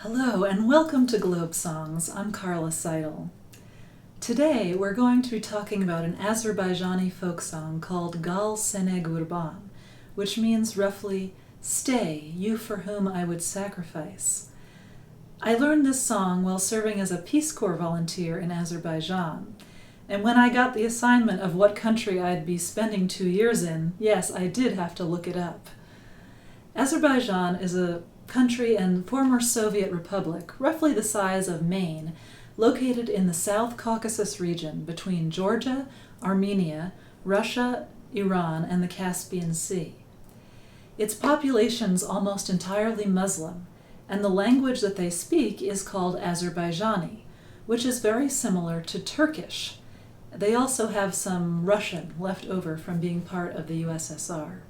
Hello and welcome to GlobeSongs. I'm Carla Seidl. Today we're going to be talking about an Azerbaijani folk song called Sene Qurban, which means roughly, "Stay, you for whom I would sacrifice." I learned this song while serving as a Peace Corps volunteer in Azerbaijan. And when I got the assignment of what country I'd be spending 2 years in, yes, I did have to look it up. Azerbaijan is a country and former Soviet republic, roughly the size of Maine, located in the South Caucasus region between Georgia, Armenia, Russia, Iran, and the Caspian Sea. Its population's almost entirely Muslim, and the language that they speak is called Azerbaijani, which is very similar to Turkish. They also have some Russian left over from being part of the USSR.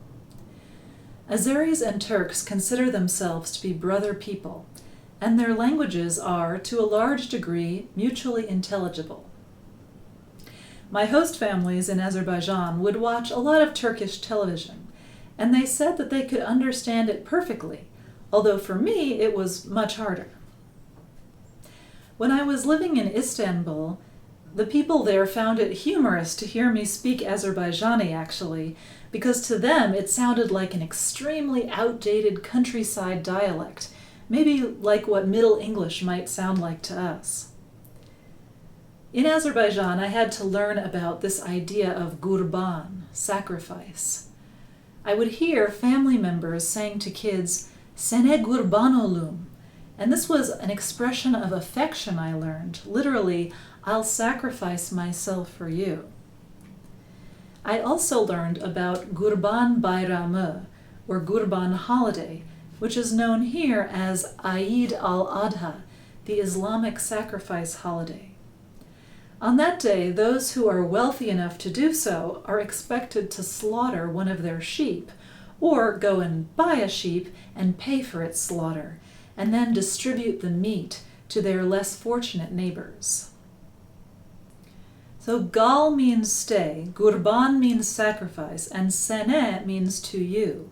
Azeris and Turks consider themselves to be brother people, and their languages are, to a large degree, mutually intelligible. My host families in Azerbaijan would watch a lot of Turkish television, and they said that they could understand it perfectly, although for me it was much harder. When I was living in Istanbul, the people there found it humorous to hear me speak Azerbaijani, actually, because to them it sounded like an extremely outdated countryside dialect, maybe like what Middle English might sound like to us. In Azerbaijan, I had to learn about this idea of qurban, sacrifice. I would hear family members saying to kids, "Sene Qurban olum," and this was an expression of affection I learned, literally, "I'll sacrifice myself for you." I also learned about Qurban Bayramı, or Qurban holiday, which is known here as Eid al-Adha, the Islamic sacrifice holiday. On that day, those who are wealthy enough to do so are expected to slaughter one of their sheep, or go and buy a sheep and pay for its slaughter, and then distribute the meat to their less fortunate neighbors. So gal means stay, qurban means sacrifice, and sene means to you.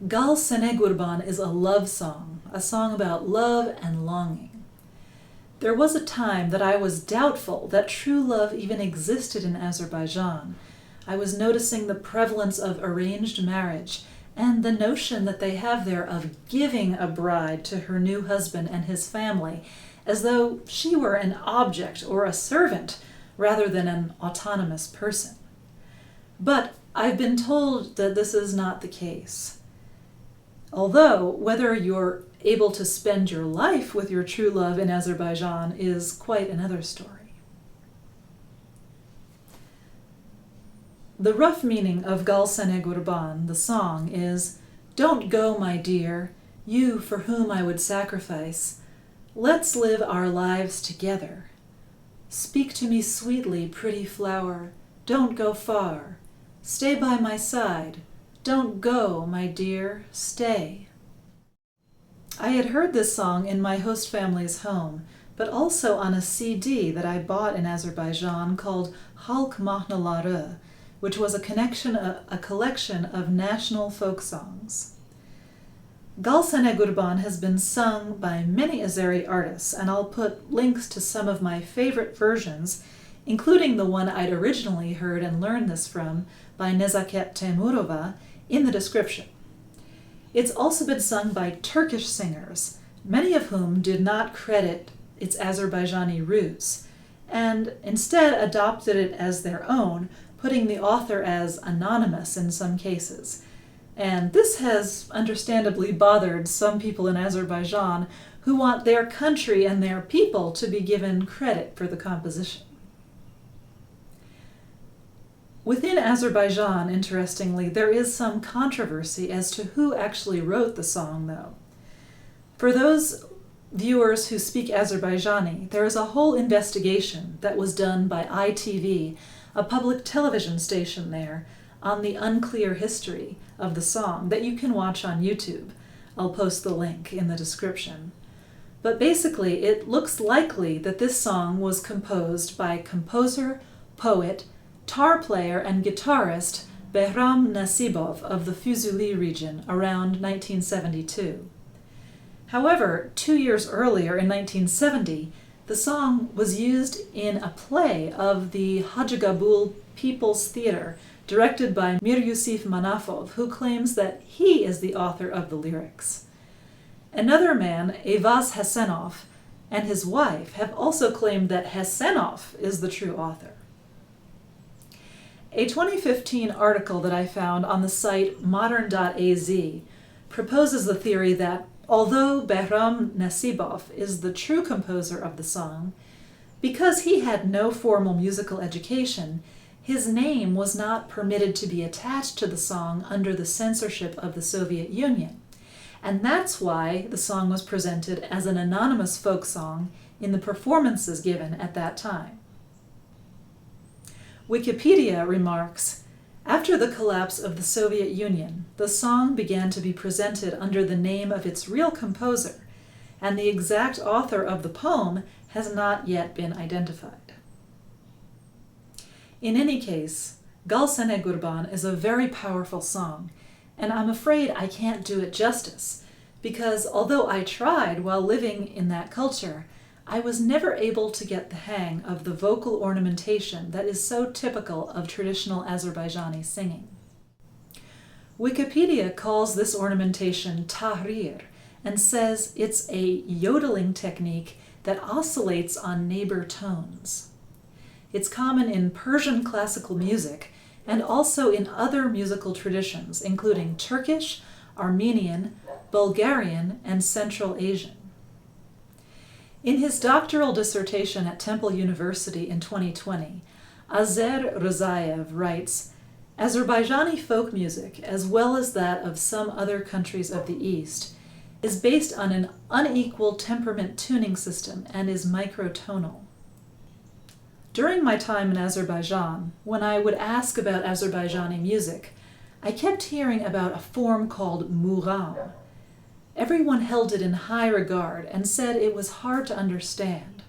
Gal Sene Qurban is a love song, a song about love and longing. There was a time that I was doubtful that true love even existed in Azerbaijan. I was noticing the prevalence of arranged marriage and the notion that they have there of giving a bride to her new husband and his family as though she were an object or a servant rather than an autonomous person. But I've been told that this is not the case. Although, whether you're able to spend your life with your true love in Azerbaijan is quite another story. The rough meaning of Gal Sene Qurban, the song, is, "Don't go, my dear, you for whom I would sacrifice. Let's live our lives together. Speak to me sweetly, pretty flower. Don't go far. Stay by my side. Don't go, my dear, stay." I had heard this song in my host family's home, but also on a CD that I bought in Azerbaijan called Halk Mahnaları, which was a collection of national folk songs. Gal Sene Qurban has been sung by many Azeri artists, and I'll put links to some of my favorite versions, including the one I'd originally heard and learned this from by Nezaket Temurova, in the description. It's also been sung by Turkish singers, many of whom did not credit its Azerbaijani roots, and instead adopted it as their own, putting the author as anonymous in some cases. And this has understandably bothered some people in Azerbaijan who want their country and their people to be given credit for the composition. Within Azerbaijan, interestingly, there is some controversy as to who actually wrote the song, though. For those viewers who speak Azerbaijani, there is a whole investigation that was done by ITV, a public television station there, on the unclear history of the song that you can watch on YouTube. I'll post the link in the description. But basically, it looks likely that this song was composed by composer, poet, tar player, and guitarist Behram Nasibov of the Fuzuli region around 1972. However, 2 years earlier, in 1970, the song was used in a play of the Hajjagabul People's Theatre, directed by Miryusif Manafov, who claims that he is the author of the lyrics. Another man, Evaz Hasenov, and his wife have also claimed that Hasenov is the true author. A 2015 article that I found on the site modern.az proposes the theory that although Behram Nasibov is the true composer of the song, because he had no formal musical education, his name was not permitted to be attached to the song under the censorship of the Soviet Union, and that's why the song was presented as an anonymous folk song in the performances given at that time. Wikipedia remarks, after the collapse of the Soviet Union, the song began to be presented under the name of its real composer, and the exact author of the poem has not yet been identified. In any case, Gal Sene Qurban is a very powerful song, and I'm afraid I can't do it justice, because although I tried while living in that culture, I was never able to get the hang of the vocal ornamentation that is so typical of traditional Azerbaijani singing. Wikipedia calls this ornamentation tahrir and says it's a yodeling technique that oscillates on neighbor tones. It's common in Persian classical music and also in other musical traditions, including Turkish, Armenian, Bulgarian, and Central Asian. In his doctoral dissertation at Temple University in 2020, Azer Rozayev writes, Azerbaijani folk music, as well as that of some other countries of the East, is based on an unequal temperament tuning system and is microtonal. During my time in Azerbaijan, when I would ask about Azerbaijani music, I kept hearing about a form called mugham. Everyone held it in high regard and said it was hard to understand.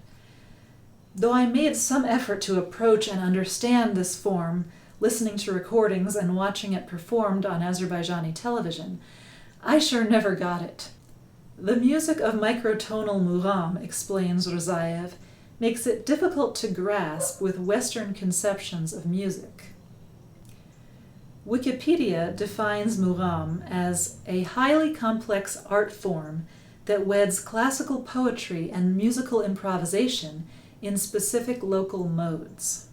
Though I made some effort to approach and understand this form, listening to recordings and watching it performed on Azerbaijani television, I sure never got it. The music of microtonal mugham, explains Rozayev, makes it difficult to grasp with Western conceptions of music. Wikipedia defines mugham as a highly complex art form that weds classical poetry and musical improvisation in specific local modes.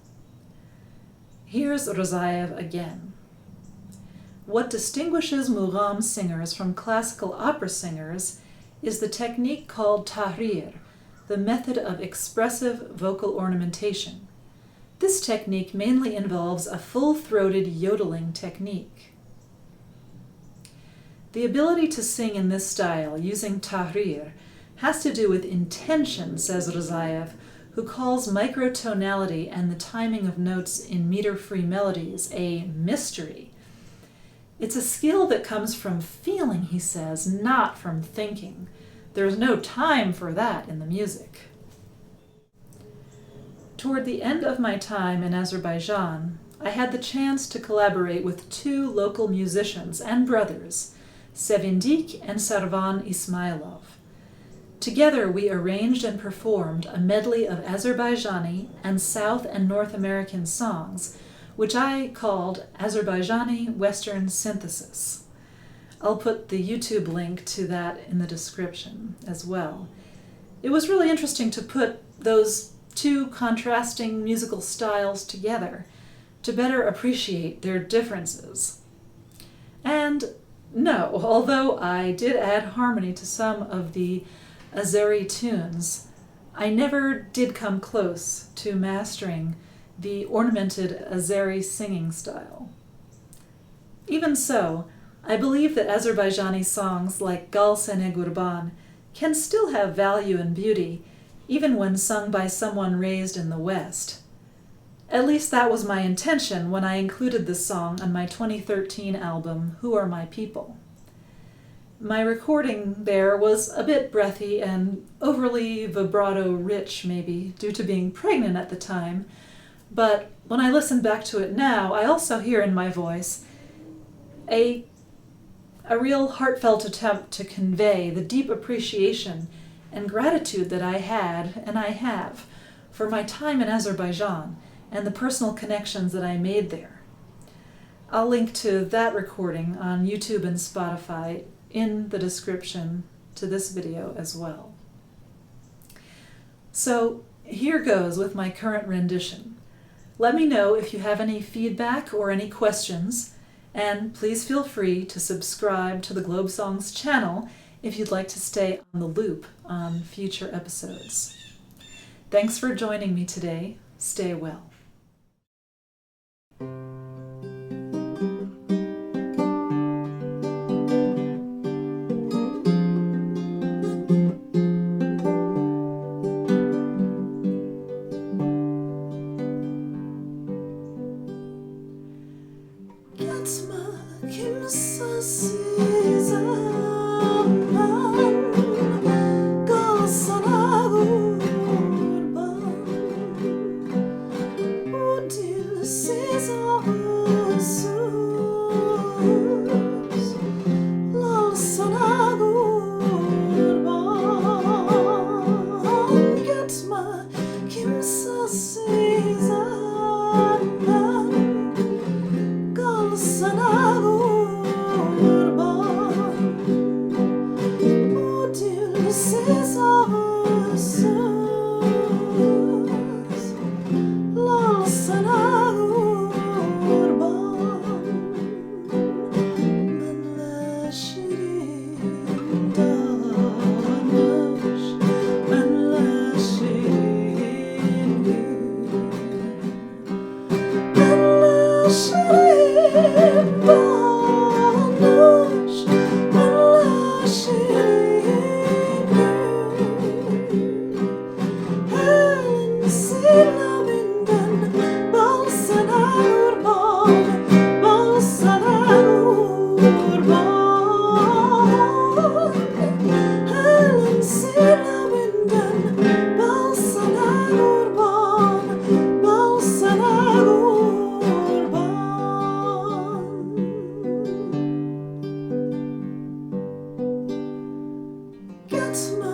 Here's Rozayev again. What distinguishes mugham singers from classical opera singers is the technique called tahrir, the method of expressive vocal ornamentation. This technique mainly involves a full-throated yodeling technique. The ability to sing in this style using tahrir has to do with intention, says Rozayev, who calls microtonality and the timing of notes in meter-free melodies a mystery. It's a skill that comes from feeling, he says, not from thinking. There's no time for that in the music. Toward the end of my time in Azerbaijan, I had the chance to collaborate with two local musicians and brothers, Sevindik and Sarvan Ismailov. Together we arranged and performed a medley of Azerbaijani and South and North American songs, which I called Azerbaijani Western Synthesis. I'll put the YouTube link to that in the description as well. It was really interesting to put those two contrasting musical styles together to better appreciate their differences. And no, although I did add harmony to some of the Azeri tunes, I never did come close to mastering the ornamented Azeri singing style. Even so, I believe that Azerbaijani songs like Gal Sene Qurban can still have value and beauty, even when sung by someone raised in the West. At least that was my intention when I included this song on my 2013 album, Who Are My People? My recording there was a bit breathy and overly vibrato-rich, maybe, due to being pregnant at the time, but when I listen back to it now, I also hear in my voice a a real heartfelt attempt to convey the deep appreciation and gratitude that I had, and I have, for my time in Azerbaijan and the personal connections that I made there. I'll link to that recording on YouTube and Spotify in the description to this video as well. So here goes with my current rendition. Let me know if you have any feedback or any questions, and please feel free to subscribe to the GlobeSongs channel if you'd like to stay on the loop on future episodes. Thanks for joining me today. Stay well. Get my